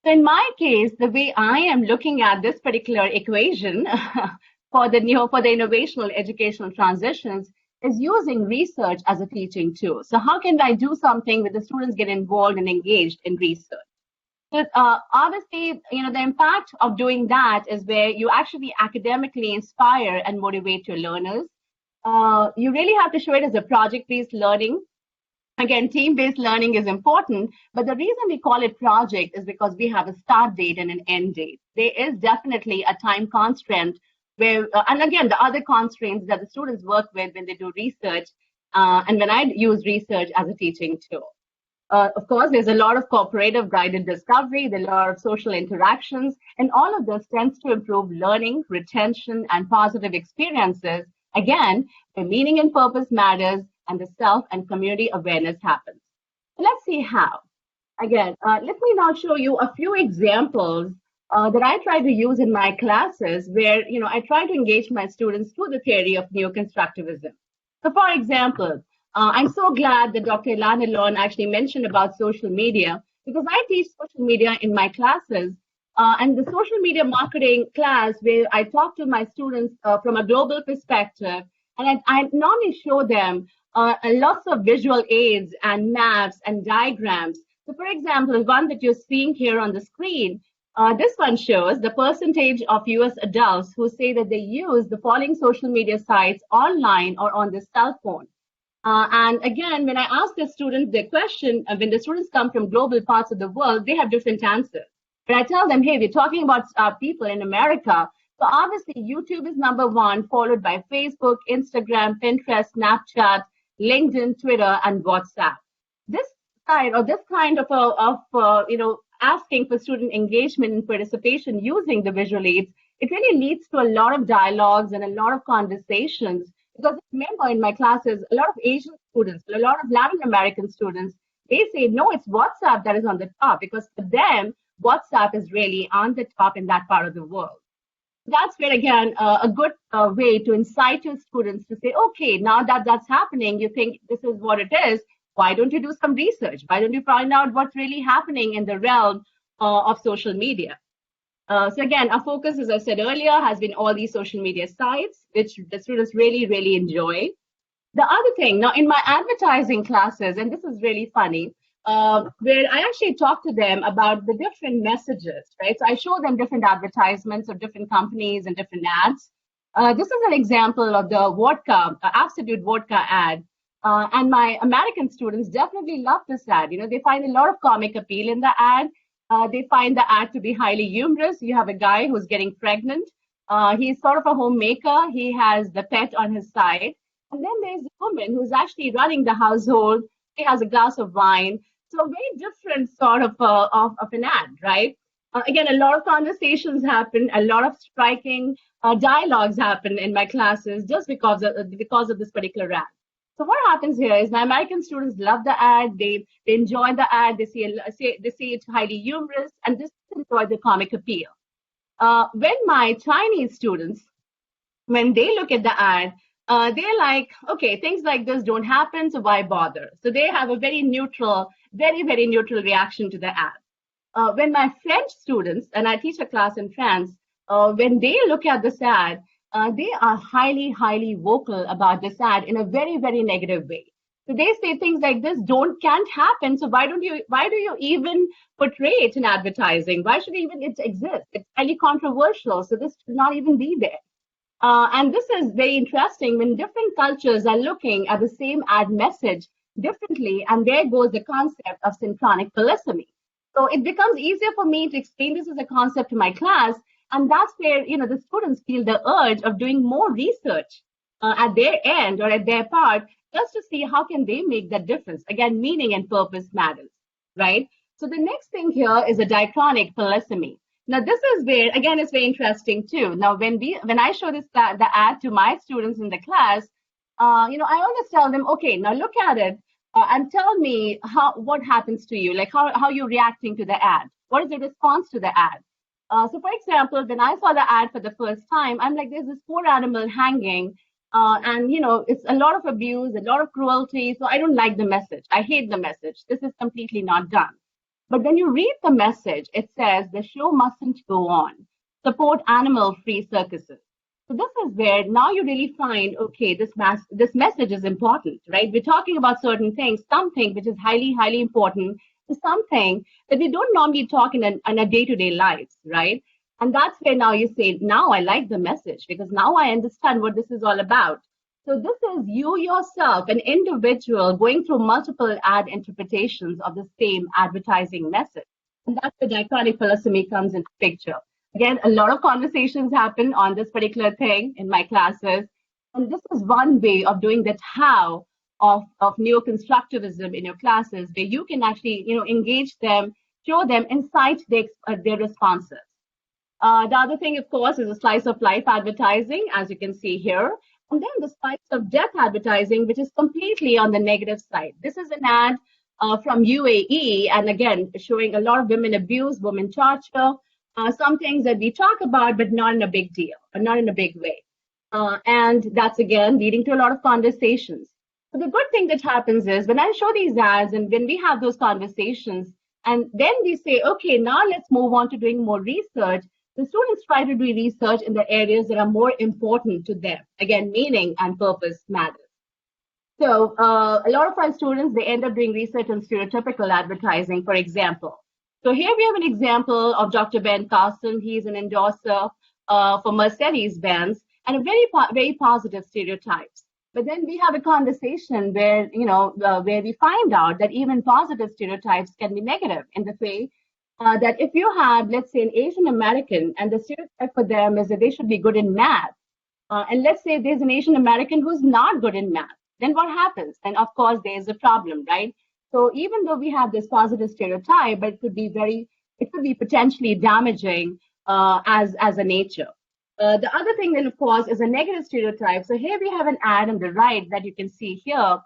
So in my case, the way I am looking at this particular equation for the innovational educational transitions is using research as a teaching tool. So how can I do something where the students get involved and engaged in research? So obviously, the impact of doing that is where you actually academically inspire and motivate your learners. You really have to show it as a project-based learning. Again, team-based learning is important, but the reason we call it project is because we have a start date and an end date. There is definitely a time constraint where, and again, the other constraints that the students work with when they do research, and when I use research as a teaching tool. Of course, there's a lot of cooperative guided discovery, there's a lot of social interactions, and all of this tends to improve learning, retention, and positive experiences. Again, the meaning and purpose matters, and the self and community awareness happens. So let's see how. Again, let me now show you a few examples that I try to use in my classes where, I try to engage my students through the theory of neo-constructivism. So for example, I'm so glad that Dr. Alon actually mentioned about social media, because I teach social media in my classes, and the social media marketing class where I talk to my students from a global perspective, and I normally show them lots of visual aids and maps and diagrams. So for example, one that you're seeing here on the screen, this one shows the percentage of US adults who say that they use the following social media sites online or on their cell phone. And again, when I ask the students their question, when the students come from global parts of the world, they have different answers. But I tell them, hey, we're talking about people in America. So obviously, YouTube is number one, followed by Facebook, Instagram, Pinterest, Snapchat, LinkedIn, Twitter, and WhatsApp. This side or this kind of asking for student engagement and participation using the visual aids, it really leads to a lot of dialogues and a lot of conversations. Because remember, in my classes, a lot of Asian students, a lot of Latin American students, they say, no, it's WhatsApp that is on the top, because for them, WhatsApp is really on the top in that part of the world. That's where, again, a good way to incite your students to say, okay, now that that's happening, you think this is what it is, why don't you do some research? Why don't you find out what's really happening in the realm of social media? So again, our focus, as I said earlier, has been all these social media sites, which the students really enjoy. The other thing, now in my advertising classes, and this is really funny, where I actually talk to them about the different messages, right? So I show them different advertisements of different companies and different ads. This is an example of the vodka, Absolute Vodka ad. And my American students definitely love this ad. They find a lot of comic appeal in the ad. They find the ad to be highly humorous. You have a guy who's getting pregnant. He's sort of a homemaker. He has the pet on his side. And then there's a woman who's actually running the household. She has a glass of wine. So a very different sort of an ad, right? Again, a lot of conversations happen, a lot of striking dialogues happen in my classes just because of this particular ad. So what happens here is my American students love the ad, they enjoy the ad, they see it's highly humorous, and just enjoy the comic appeal. When my Chinese students, when they look at the ad, they're like, okay, things like this don't happen, so why bother? So they have a very neutral, very, very neutral reaction to the ad. When my French students, and I teach a class in France, when they look at this ad, they are highly, highly vocal about this ad in a very, very negative way. So they say things like this can't happen. So why do you even portray it in advertising? Why should even it exist? It's highly controversial. So this should not even be there. And this is very interesting when different cultures are looking at the same ad message differently. And there goes the concept of synchronic polysemy. So it becomes easier for me to explain this as a concept to my class. And that's where, the students feel the urge of doing more research at their end or at their part, just to see how can they make that difference. Again, meaning and purpose matters, right? So the next thing here is a diachronic polysemy. Now, this is where, again, it's very interesting too. Now, when I show the ad to my students in the class, I always tell them, okay, now look at it and tell me what happens to you, like how you're reacting to the ad. What is the response to the ad? So, for example, when I saw the ad for the first time, I'm like, there's this poor animal hanging, and it's a lot of abuse, a lot of cruelty. So I don't like the message. I hate the message. This is completely not done. But when you read the message, it says the show mustn't go on. Support animal-free circuses. So this is where now you really find, okay, this message is important, right? We're talking about certain things, something which is highly, highly important is something that we don't normally talk in a day-to-day lives, right? And that's where now you say, now I like the message because now I understand what this is all about. So this is you yourself, an individual going through multiple ad interpretations of the same advertising message. And that's where diachronic polysemy comes into picture. Again, a lot of conversations happen on this particular thing in my classes. And this is one way of doing that how of Neo-Constructivism in your classes, where you can actually, engage them, show them, incite their responses. The other thing, of course, is a slice of life advertising, as you can see here. And then the slice of death advertising, which is completely on the negative side. This is an ad from UAE, and again, showing a lot of women abuse, women torture, some things that we talk about, but not in a big deal, or not in a big way. And that's, again, leading to a lot of conversations. So the good thing that happens is when I show these ads and when we have those conversations, and then we say, okay, now let's move on to doing more research, the students try to do research in the areas that are more important to them. Again, meaning and purpose matters. So a lot of our students, they end up doing research on stereotypical advertising, for example. So here we have an example of Dr. Ben Carlson. He's an endorser for Mercedes-Benz and a very positive stereotypes. But then we have a conversation where, where we find out that even positive stereotypes can be negative in the way that if you have, let's say, an Asian American and the stereotype for them is that they should be good in math, and let's say there's an Asian American who's not good in math, then what happens? And of course, there's a problem, right? So even though we have this positive stereotype, but it could be potentially damaging as a nature. The other thing then, of course, is a negative stereotype. So here we have an ad on the right that you can see here.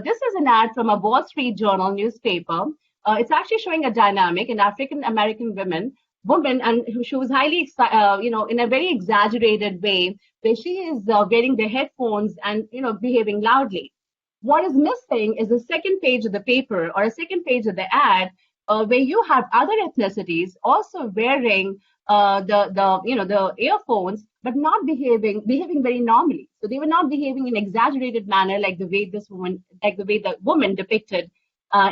This is an ad from a Wall Street Journal newspaper. It's actually showing a dynamic, an African-American woman, and she was highly, in a very exaggerated way, where she is wearing the headphones and, behaving loudly. What is missing is the second page of the paper or a second page of the ad, where you have other ethnicities also wearing the earphones, but not behaving very normally. So they were not behaving in an exaggerated manner like the way the woman depicted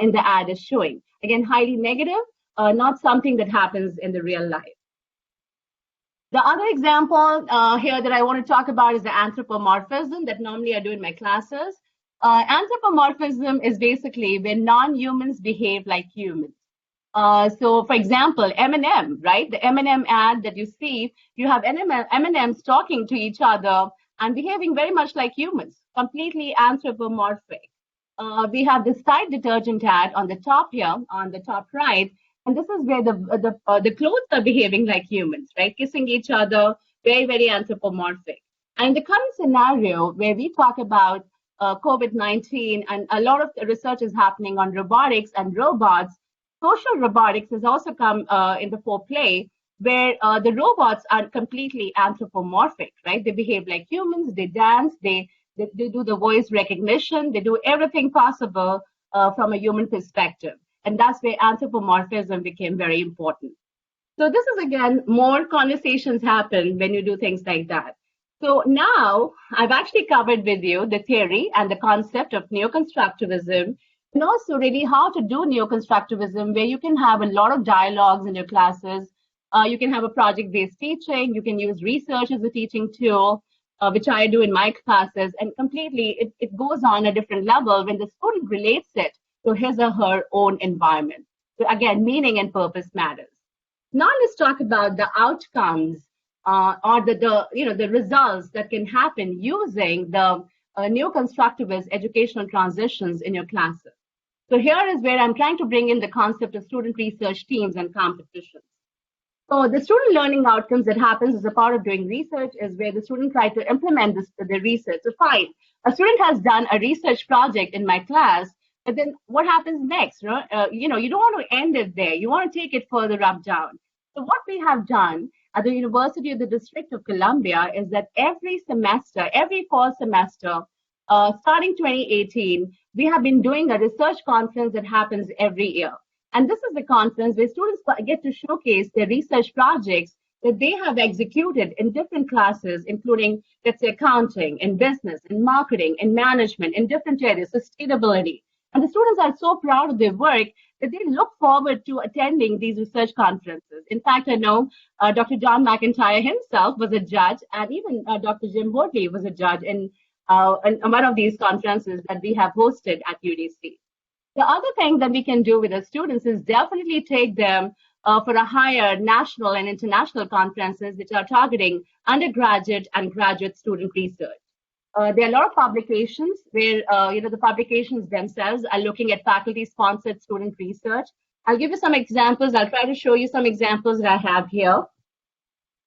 in the ad is showing. Again, highly negative, not something that happens in the real life. The other example here that I want to talk about is the anthropomorphism that normally I do in my classes. Anthropomorphism is basically when non-humans behave like humans. So, for example, M&M, right? The M&M ad that you see, you have M&Ms talking to each other and behaving very much like humans, completely anthropomorphic. We have the Tide detergent ad on the top here, on the top right, And this is where the clothes are behaving like humans, right? Kissing each other, very, very anthropomorphic. And in the current scenario where we talk about COVID-19 and a lot of the research is happening on robotics and robots, social robotics has also come in the foreplay, where the robots are completely anthropomorphic, right? They behave like humans, they dance, they do the voice recognition, they do everything possible from a human perspective. And that's where anthropomorphism became very important. So this is, again, more conversations happen when you do things like that. So now I've actually covered with you the theory and the concept of neo-constructivism, and also really how to do neo-constructivism, where you can have a lot of dialogues in your classes. You can have a project-based teaching. You can use research as a teaching tool, which I do in my classes. And completely, it goes on a different level when the student relates it to his or her own environment. So again, meaning and purpose matters. Now let's talk about the outcomes or the results that can happen using the neo-constructivist educational transitions in your classes. So here is where I'm trying to bring in the concept of student research teams and competitions. So the student learning outcomes that happens as a part of doing research is where the student try to implement the research. So fine, a student has done a research project in my class, but then what happens next? You don't want to end it there. You want to take it further up down. So what we have done at the University of the District of Columbia is that every semester, every fall semester, starting 2018, we have been doing a research conference that happens every year. And this is the conference where students get to showcase their research projects that they have executed in different classes, including, let's say, accounting, in business, in marketing, in management, in different areas, sustainability. And the students are so proud of their work that they look forward to attending these research conferences. In fact, I know Dr. John McIntyre himself was a judge, and even Dr. Jim Woodley was a judge in one of these conferences that we have hosted at UDC. The other thing that we can do with the students is definitely take them for a higher national and international conferences which are targeting undergraduate and graduate student research. There are a lot of publications where the publications themselves are looking at faculty-sponsored student research. I'll give you some examples. I'll try to show you some examples that I have here.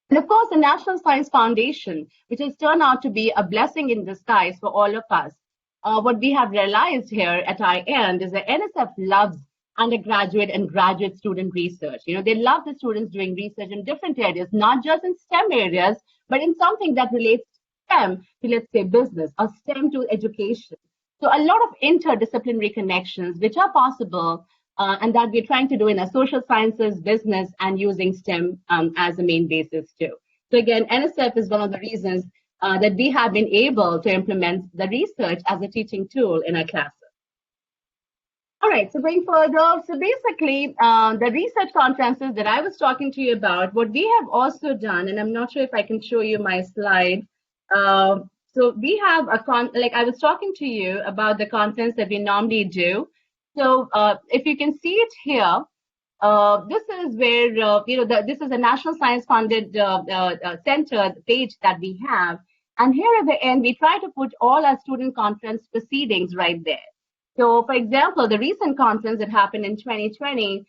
And of course, the National Science Foundation, which has turned out to be a blessing in disguise for all of us. What we have realized here at our end is that NSF loves undergraduate and graduate student research. They love the students doing research in different areas, not just in STEM areas, but in something that relates STEM to, let's say, business, or STEM to education. So a lot of interdisciplinary connections which are possible and that we're trying to do in a social sciences, business, and using STEM as a main basis too. So again, NSF is one of the reasons that we have been able to implement the research as a teaching tool in our classes. All right, so going further, so basically the research conferences that I was talking to you about, what we have also done, and I'm not sure if I can show you my slide. So we have I was talking to you about the conference that we normally do. So if you can see it here, this is where, this is a National Science Funded Center page that we have. And here at the end, we try to put all our student conference proceedings right there. So, for example, the recent conference that happened in 2020,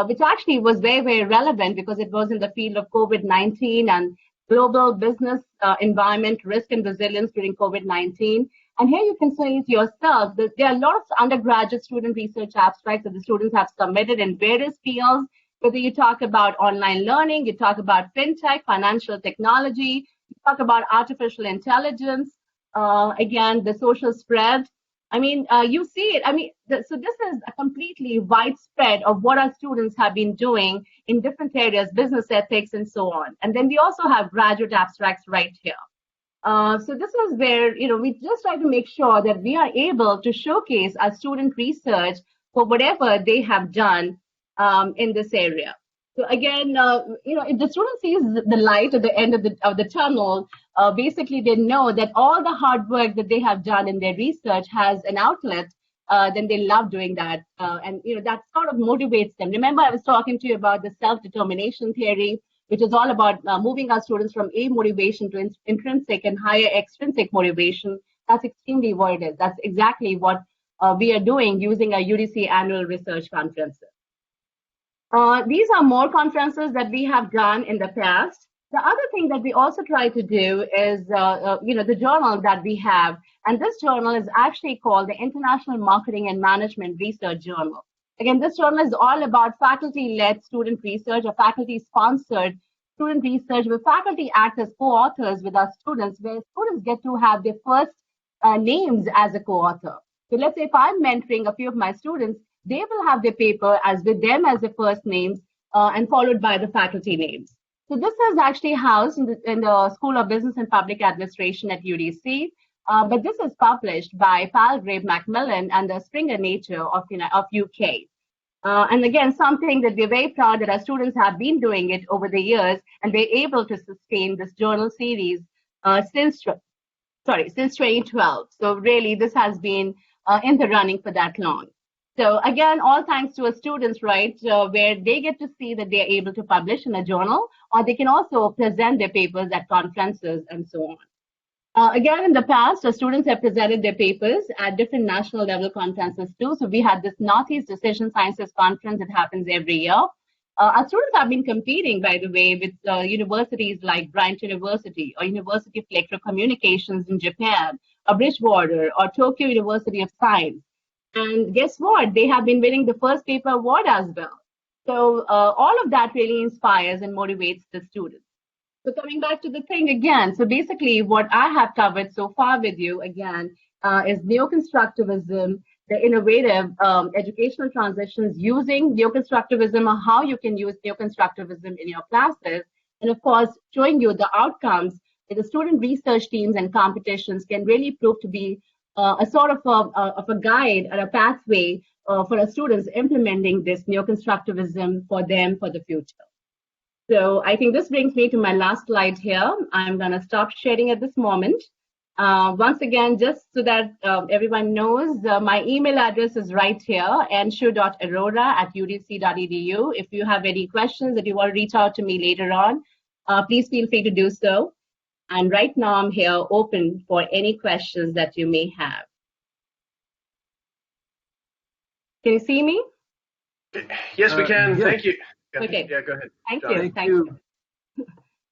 which actually was very, very relevant because it was in the field of COVID-19 and global business environment, risk and resilience during COVID-19. And here you can see it yourself that there are a lot of undergraduate student research abstracts that the students have submitted in various fields, whether you talk about online learning, you talk about fintech, financial technology, you talk about artificial intelligence, again, the social spread. I mean, you see it. I mean, so this is a completely widespread of what our students have been doing in different areas, business ethics and so on. And then we also have graduate abstracts right here. So this is where, we just try to make sure that we are able to showcase our student research for whatever they have done in this area. So again, if the student sees the light at the end of the tunnel, basically they know that all the hard work that they have done in their research has an outlet, then they love doing that. And that sort of motivates them. Remember, I was talking to you about the self-determination theory, which is all about moving our students from A motivation to intrinsic and higher extrinsic motivation. That's extremely what it is. That's exactly what we are doing using our UDC annual research conferences. These are more conferences that we have done in the past. The other thing that we also try to do is, the journal that we have, and this journal is actually called the International Marketing and Management Research Journal. Again, this journal is all about faculty-led student research or faculty-sponsored student research, where faculty act as co-authors with our students, where students get to have their first names as a co-author. So let's say if I'm mentoring a few of my students, they will have their paper as with them as the first names and followed by the faculty names. So this is actually housed in the School of Business and Public Administration at UDC, but this is published by Palgrave Macmillan and the Springer Nature of UK. And again, something that we're very proud that our students have been doing it over the years, and they're able to sustain this journal series since 2012. So really, this has been in the running for that long. So again, all thanks to our students, right, where they get to see that they're able to publish in a journal, or they can also present their papers at conferences and so on. Again, in the past, our students have presented their papers at different national level conferences too. So we had this Northeast Decision Sciences Conference that happens every year. Our students have been competing, by the way, with universities like Bryant University or University of Electrocommunications in Japan, or Bridgewater, or Tokyo University of Science. And guess what? They have been winning the first paper award as well. So all of that really inspires and motivates the students. So coming back to the thing again, so basically what I have covered so far with you again is Neo-Constructivism, the innovative educational transitions using Neo-Constructivism, or how you can use Neo-Constructivism in your classes, and of course showing you the outcomes that the student research teams and competitions can really prove to be a sort of a guide and a pathway for our students implementing this Neo-Constructivism for them for the future. So I think this brings me to my last slide here. I'm going to stop sharing at this moment. Once again, just so that everyone knows, my email address is right here, anshu.arora@udc.edu. If you have any questions that you want to reach out to me later on, please feel free to do so. And right now I'm here open for any questions that you may have. Can you see me? Yes, we can. Yes. Thank you. Okay. Yeah, go ahead. Thank John. you. Thank you.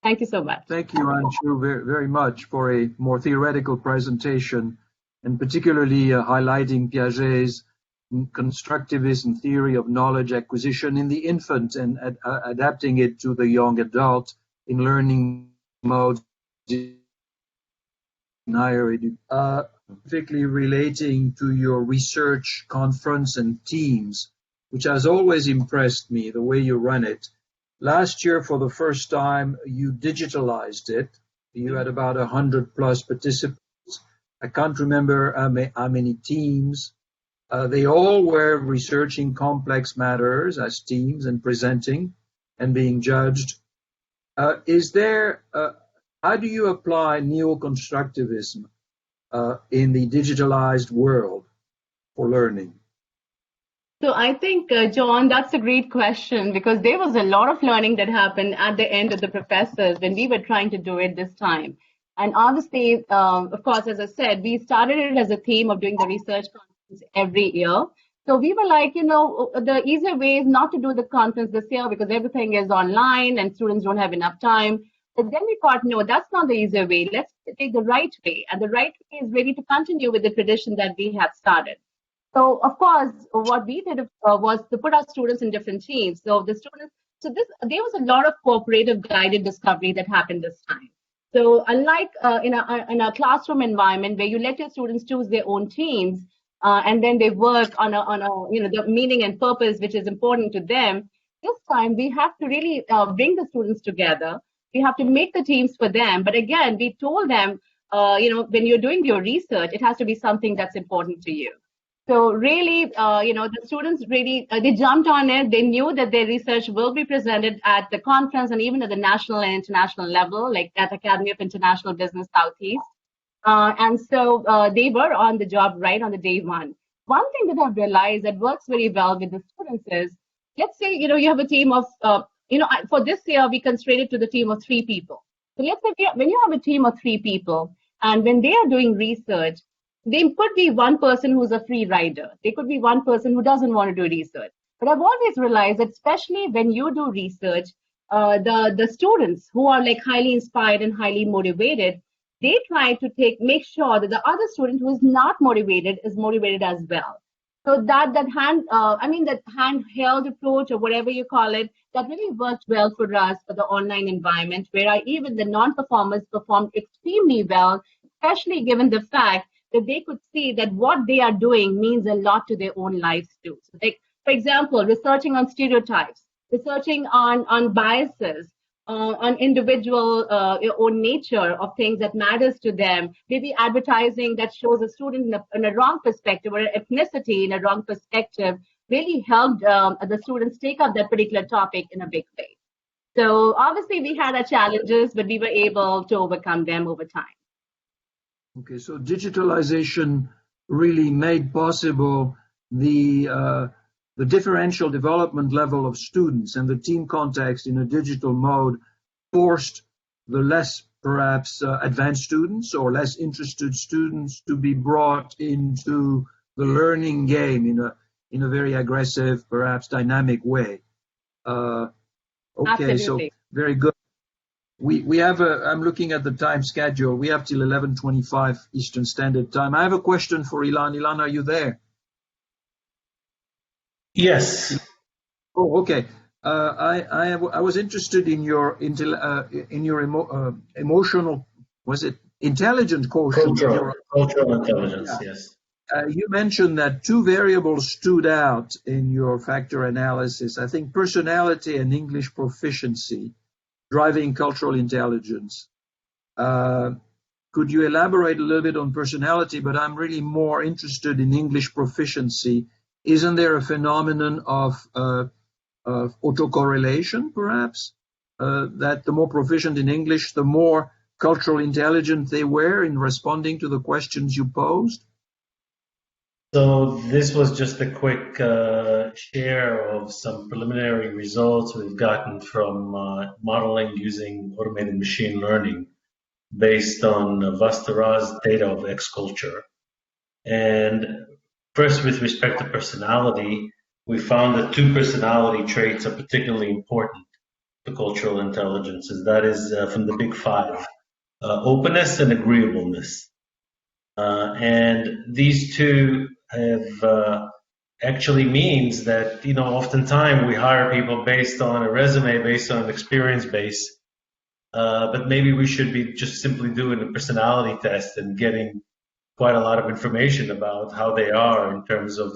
Thank you so much. Thank you, Anshu, very, very much for a more theoretical presentation, and particularly highlighting Piaget's constructivism theory of knowledge acquisition in the infant and adapting it to the young adult in learning modes in higher education, particularly relating to your research conference and teams, which has always impressed me, the way you run it. Last year, for the first time, you digitalized it. You had about 100 plus participants. I can't remember how many teams. They all were researching complex matters as teams and presenting and being judged. How do you apply neo-constructivism in the digitalized world for learning? So I think, John, that's a great question, because there was a lot of learning that happened at the end of the professors when we were trying to do it this time. And obviously, of course, as I said, we started it as a theme of doing the research conference every year. So we were like, the easier way is not to do the conference this year because everything is online and students don't have enough time. But then we thought, no, that's not the easier way. Let's take the right way. And the right way is really to continue with the tradition that we have started. So, of course, what we did was to put our students in different teams. So there was a lot of cooperative guided discovery that happened this time. So unlike in a classroom environment where you let your students choose their own teams and then they work on the meaning and purpose which is important to them, this time we have to really bring the students together. We have to make the teams for them. But again, we told them, when you're doing your research, it has to be something that's important to you. So really, the students really, they jumped on it. They knew that their research will be presented at the conference and even at the national and international level, like at Academy of International Business Southeast. And so they were on the job right on the day one. One thing that I've realized that works very well with the students is, let's say, you have a team of, for this year, we constrained it to the team of 3 people. So let's say when you have a team of 3 people, and when they are doing research, they could be one person who's a free rider. They could be one person who doesn't want to do research. But I've always realized that especially when you do research, the students who are like highly inspired and highly motivated, they try to make sure that the other student who is not motivated is motivated as well. So that handheld approach or whatever you call it, that really worked well for us for the online environment, where even the non-performers performed extremely well, especially given the fact that they could see that what they are doing means a lot to their own lives too. So like, for example, researching on stereotypes, researching on biases, on individual own nature of things that matters to them, maybe advertising that shows a student in a wrong perspective, or ethnicity in a wrong perspective, really helped the students take up that particular topic in a big way. So obviously we had our challenges, but we were able to overcome them over time. Okay, so digitalization really made possible the differential development level of students, and the team context in a digital mode forced the less perhaps advanced students or less interested students to be brought into the learning game in a very aggressive, perhaps dynamic way. Okay, Absolutely. So very good. We have I'm looking at the time schedule. We have till 11:25 Eastern Standard Time. I have a question for Ilan. Ilan, are you there? Yes. Oh, okay. I was interested in your emotional, was it intelligent quotient? Cultural intelligence, yeah. Yes. You mentioned that two variables stood out in your factor analysis. I think personality and English proficiency driving cultural intelligence. Could you elaborate a little bit on personality? But I'm really more interested in English proficiency. Isn't there a phenomenon of autocorrelation, perhaps? That the more proficient in English, the more cultural intelligent they were in responding to the questions you posed? So this was just a quick share of some preliminary results we've gotten from modeling using automated machine learning based on Vastara's data of X culture. And first, with respect to personality, we found that two personality traits are particularly important to cultural intelligence, and that is from the big five, openness and agreeableness. And these two have actually means that, oftentimes we hire people based on a resume, based on an experience base, but maybe we should be just simply doing a personality test and getting quite a lot of information about how they are in terms of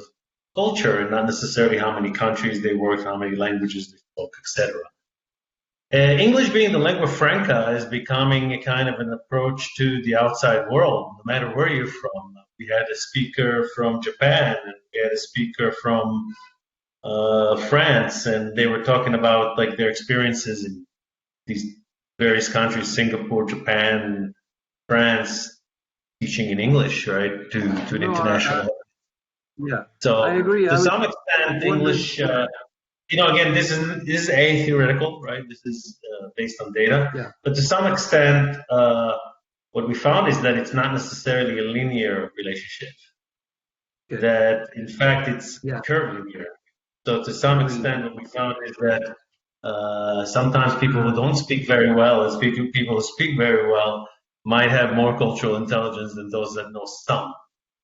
culture, and not necessarily how many countries they work, how many languages they spoke, etc. English being the lingua franca is becoming a kind of an approach to the outside world, no matter where you're from. We had a speaker from Japan, and we had a speaker from France, and they were talking about like their experiences in these various countries, Singapore, Japan, France, teaching in English, right, to an international. Yeah, so I agree. To some extent, English. Again, this is theoretical, right? This is based on data. Yeah. But to some extent, what we found is that it's not necessarily a linear relationship. Okay. That, in fact, it's curvilinear. So to some extent, what we found is that sometimes people who don't speak very well, and people who speak very well, might have more cultural intelligence than those that know some,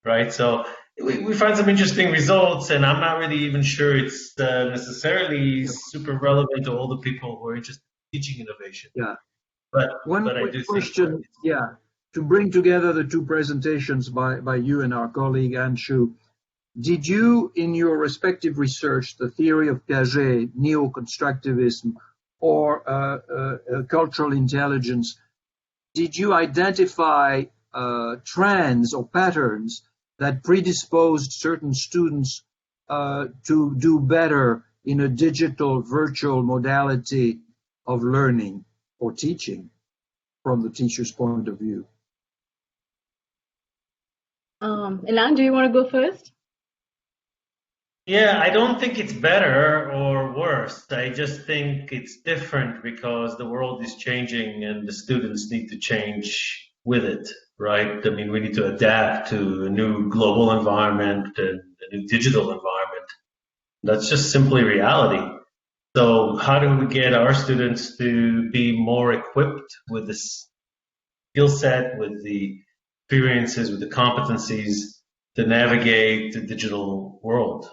right? So we find some interesting results, and I'm not really even sure it's necessarily super relevant to all the people who are interested in teaching innovation. Yeah. But I do question, to bring together the two presentations by you and our colleague Anshu, did you, in your respective research, the theory of Piaget, Neo-Constructivism, or cultural intelligence, did you identify trends or patterns that predisposed certain students to do better in a digital virtual modality of learning or teaching from the teacher's point of view? Ilan, do you want to go first? Yeah, I don't think it's better or worse. I just think it's different because the world is changing and the students need to change with it, right? I mean, we need to adapt to a new global environment and a new digital environment. That's just simply reality. So how do we get our students to be more equipped with this skill set, with the experiences, with the competencies to navigate the digital world?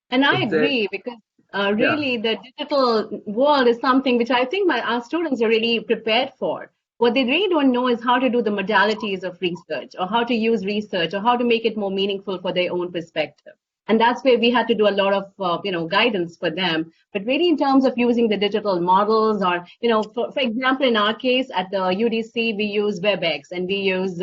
And I agree, because really the digital world is something which I think our students are really prepared for. What they really don't know is how to do the modalities of research, or how to use research, or how to make it more meaningful for their own perspective. And that's where we had to do a lot of, guidance for them. But really, in terms of using the digital models, or, for example, in our case at the UDC, we use WebEx and we use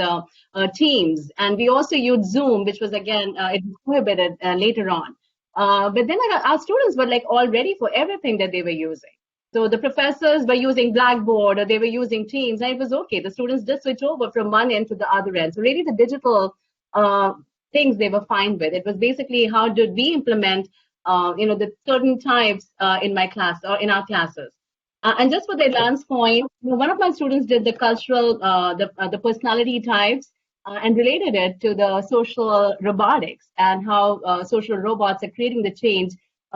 Teams, and we also use Zoom, which was again it was prohibited later on. But then our students were like all ready for everything that they were using. So the professors were using Blackboard, or they were using Teams, and it was okay. The students just switch over from one end to the other end. So really, the digital things they were fine with. It was basically how did we implement, the certain types in my class or in our classes. And just for the Ilan's point, one of my students did the cultural, the personality types, and related it to the social robotics and how social robots are creating the change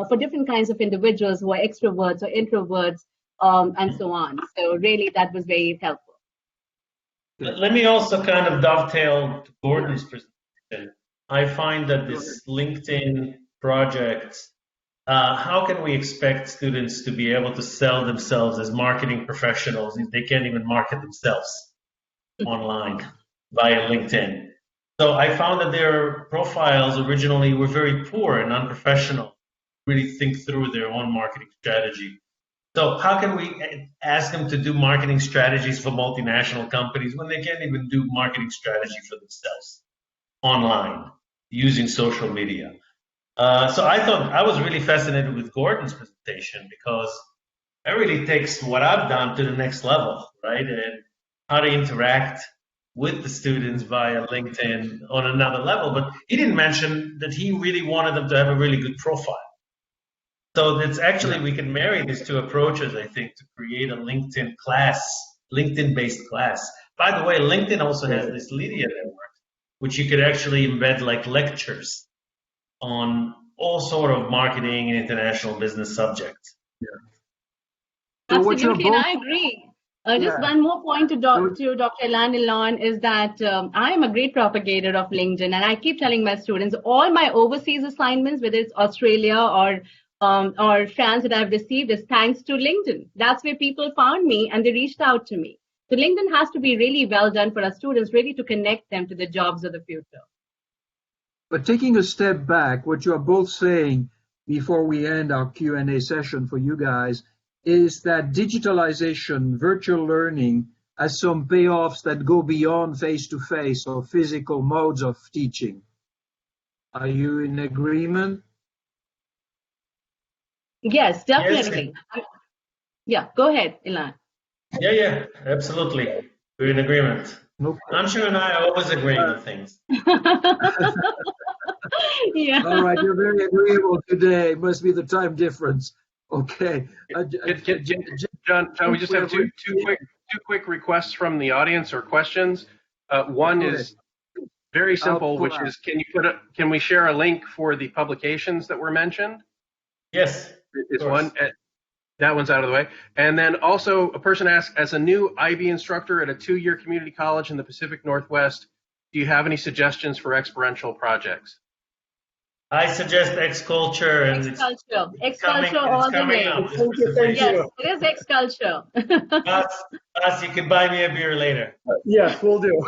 for different kinds of individuals who are extroverts or introverts, and so on. So really, that was very helpful. Let me also kind of dovetail to Gordon's presentation. I find that this LinkedIn project, how can we expect students to be able to sell themselves as marketing professionals if they can't even market themselves online via LinkedIn? So I found that their profiles originally were very poor and unprofessional, really think through their own marketing strategy. So how can we ask them to do marketing strategies for multinational companies when they can't even do marketing strategy for themselves online using social media? So I was really fascinated with Gordon's presentation, because that really takes what I've done to the next level, right? And how to interact with the students via LinkedIn on another level. But he didn't mention that he really wanted them to have a really good profile. So it's actually, we can marry these two approaches, I think, to create a LinkedIn class, LinkedIn-based class. By the way, LinkedIn also has this Lydia network, which you could actually embed like lectures on all sort of marketing and international business subjects. So absolutely, and I agree. Just one more point to Dr. Ilan is that I am a great propagator of LinkedIn, and I keep telling my students all my overseas assignments, whether it's Australia or France, that I've received is thanks to LinkedIn. That's where people found me and they reached out to me. So LinkedIn has to be really well done for our students, really to connect them to the jobs of the future. But taking a step back, what you are both saying before we end our Q&A session for you guys is that digitalization, virtual learning, has some payoffs that go beyond face-to-face or physical modes of teaching. Are you in agreement? Yes, definitely. Yes. Yeah, go ahead, Ilan. Yeah, absolutely. We're in agreement. Okay. Anshu and I are always agreeing on things. Yeah. All right, you're very agreeable today. Must be the time difference. Okay. John, we just have two quick requests from the audience or questions. One is very simple, which is can we share a link for the publications that were mentioned? Yes. Is one. That one's out of the way. And then also a person asked, as a new IB instructor at a 2-year community college in the Pacific Northwest, do you have any suggestions for experiential projects? I suggest X-Culture. And X-Culture all the way. Yes, it is X-Culture. Us, you can buy me a beer later. Yes, we'll do.